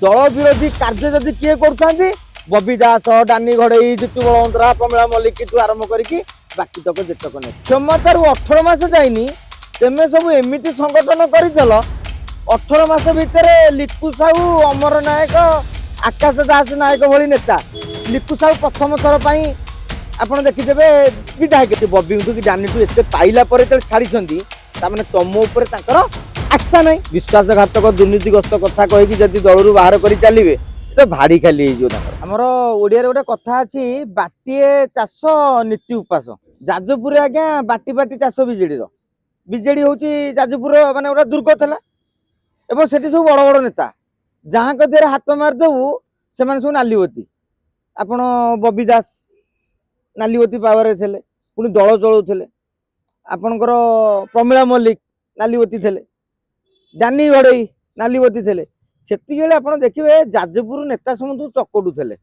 दल विरोधी कार्य जदि किए कर बबी दास डानी घड़ई जितु बलवंतरा प्रमिला मल्लिक ठू आरंभ करके बाकी तक जेतक नहीं क्षमतार 18 मास जाइनी तेमे सब एमती संगठन कर 18 मास भितर लिकु साहू अमर नायक आकाश दास नायक भली नेता लिकु साहू प्रथम थर पर आप देखिदे विधायक बबी कि डानी ठू एत पाइला छाड़ी ताने तुम उपर आस्था ना विश्वासघातक दुर्नीतिग्रस्त कथा कहीकि जदि दलू बाहर कर चलिए तो भारी खाली आमर ओडिया गोटे कथा अच्छी बाटीए चाष नीति उपास जाजपुर आज्ञा बाटी बाटी चाष विजेडी विजेडी हूँ जाजपुर माने गोटे दुर्ग था एवं से सब बड़ बड़ नेता जहाँ देहरे हाथ मारिदेबू से सब नालीबती आपण बबी दास नालीबती पावर थे पुणी दल चलाऊे आपणकर प्रमिला मल्लिक नालीबती थे डानी घड़ई नालीबती थे से आप देखिए जाजपुर नेता समूह चकटुले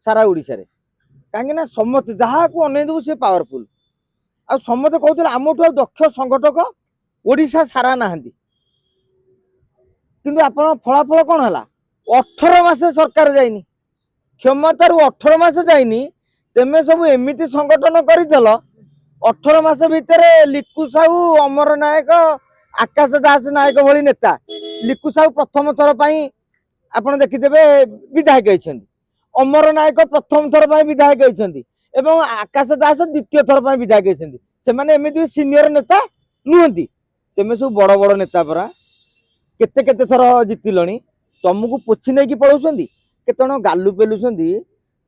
सारा ओडिशा कहीं समस्त जहाँ को अनईदेबू सी पावरफुल आ समस्त कहते आम दक्ष संगठक ओडिशा सारा ना किंतु आप फलाफल कौन है 18 मास सरकार जाइनी क्षमतार 18 मास जाइनी तेमे सब एमती संगठन कर 18 मास भितर लिकु साहू अमर नायक आकाश दास नायक भली नेता लिकु साहू प्रथम थर पर आप देखिदे विधायक होती अमर नायक प्रथम थर पर विधायक होती एवं आकाश दास द्वितीय थर पर विधायक होती से एमती सीनियर नेता नुहति तेमे सब बड़ बड़ नेता परा केते केते थर जितिलणी तुमको पोछि नहीं कि पलाउछंदी केतण गालु पेलुछंदी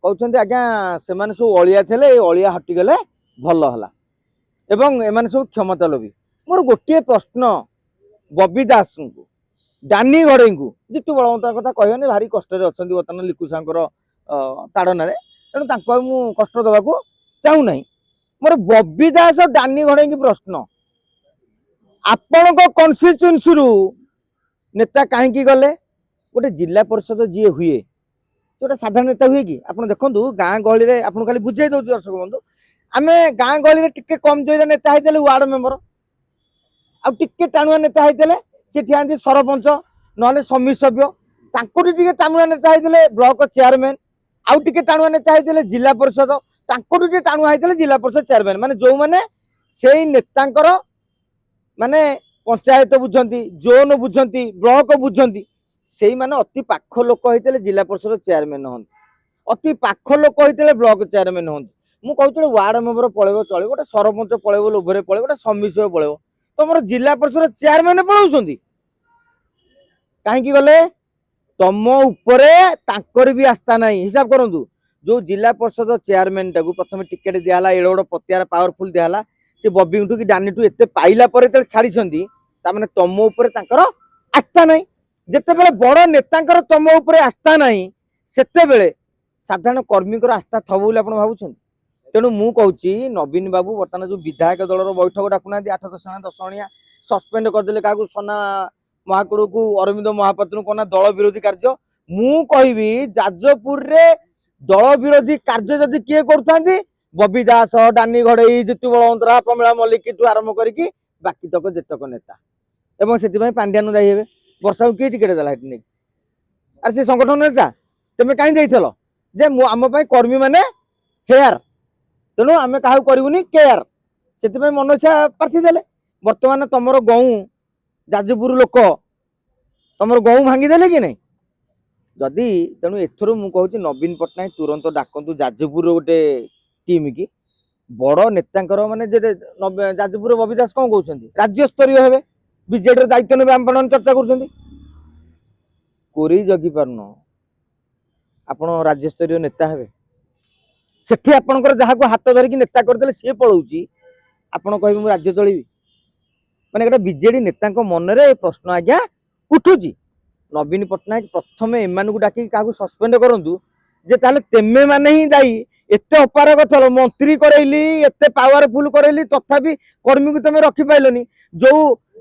कहउछंदी आज्ञा से माने सब अलिया थेले अलिया हटिगले भल हला एवं एमाने सब क्षमता लोभी मोर गोटे प्रश्न बबी दास को डानी घड़ई को जितु बलवंतर कथा कहने भारी कष्ट अच्छा बर्तमान लिकु सागर ताड़न तेणु मु कष्ट दबा चाहू ना मोर बबी दास और डानी घड़ई की प्रश्न आपण कन्स्टिट्यूएंसी नेता कहीं गले गोटे जिला परिषद जी हुए गोटे साधारण नेता हुए कि आप देखो गाँ गहली आपको खाली बुझे दौर दर्शक बंधु आम गाँ गहली टिके कम जोईरा नेता होते वार्ड मेंबर आटे टाणुआ नेता होते सी ठिया सरपंच ना समिति सभ्य टे टाणुआ नेता होते ब्लॉक चेयरमैन आउ टे टाणुआ नेता होते जिला परिषद टे टाणुआ होते जिला परिषद चेयरमैन माने जो माने से नेतांकर माने पंचायत बुझंती जोन बुझंती ब्लॉक बुझंती से माने अति पाख लोक होते जिला परिषद चेयरमैन हन अति पाख लोक होते ब्लॉक चेयरमैन हन मु कहूँ वार्ड मेंबर पलैब चलो गोटे सरपंच पलैब लोभरे पलैब गोटे समिति सभ्य पलैब तुम जिला परिषद चेयरमैन पलाउछंदी कहीं गले तुम उपरे तांकर भी आस्था ना हिसाब करंतु जो जिला परिषद चेयरमैन टाक प्रथम टिकेट दिहला एड़ गोटे पतियार पावरफुल दिहला से बबी कि डानी ठू एत पाइला छाड़ी ताने तुम उपरे तांकर आस्था ना जिते बड़े बड़ नेता तुम उपरे आस्था ना सेते साधारण कर्मी आस्था थब बोली आप भावुं तेणु मु कहूँ नवीन बाबू बर्तमान जो विधायक दलर बैठक डाकुना 8-10 जण 10 जणिया सस्पेंड करदे क्या सोना महाकुड़ को अरविंद महापात्र को दल विरोधी कार्य मु कहि जाजपुर रे दल विरोधी कार्य जदि किए कर बबी दास डानी घड़ई जितु बलवंतरा प्रमिला मल्लिक ठू आरंभ करके बाकी तक जेतक नेता एवं से पांड्यान दायी हे वर्षा को किए टिकेट देला नहीं अरे से संगठन नेता तुम कहीं देल जे आम कर्मी मैंने हेयर तेणु आम क्या करूनी केयर से मन इच्छा प्रार्थी देले बर्तमान तुम गऊ जाजपुर लोक तुम गऊ भांगीदे कि नहीं जदि तेणु एथर मुझे नवीन पट्टनायक तुरंत डाकतु जाजपुर गोटे टीम की बड़ नेता माने जाजपुर बबी दास कौन कहते राज्य स्तरीय हे विजेडी दायित्व ने आम चर्चा कर जगि पारन आप राज्य स्तरीय नेता हे सेठी आपणकर जहाँ हाथ धरिकी नेता करदे सी पलाऊँगी आपण कह राज्य चलि माने गोटे विजेडी नेता मन में प्रश्न आज्ञा उठुची नवीन पट्टनायक प्रथम एम डाक क्या सस्पेंड करूँ जे ताले तेमे माने ही दायी एत अपारग थल मंत्री करैली एत पावरफुल करैली तथापि कर्मी को तुम रखिपाइलनी जो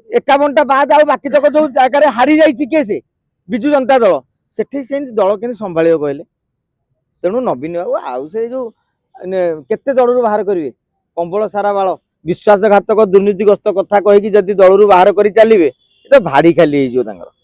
51टा बाद आ बाकी तक जो जगह हारी जाइए किए से विजु जनता दल सेठी से दल के संभाल कहले तेणु नवीन बाबू आउ से जो केते दलरू बाहर करेंगे कंबल सारा बाल विश्वासघातक दुर्नीतिग्रस्त कथा कहीकि जदि दलरू बाहर कर चलिए तो भारी खाली हो।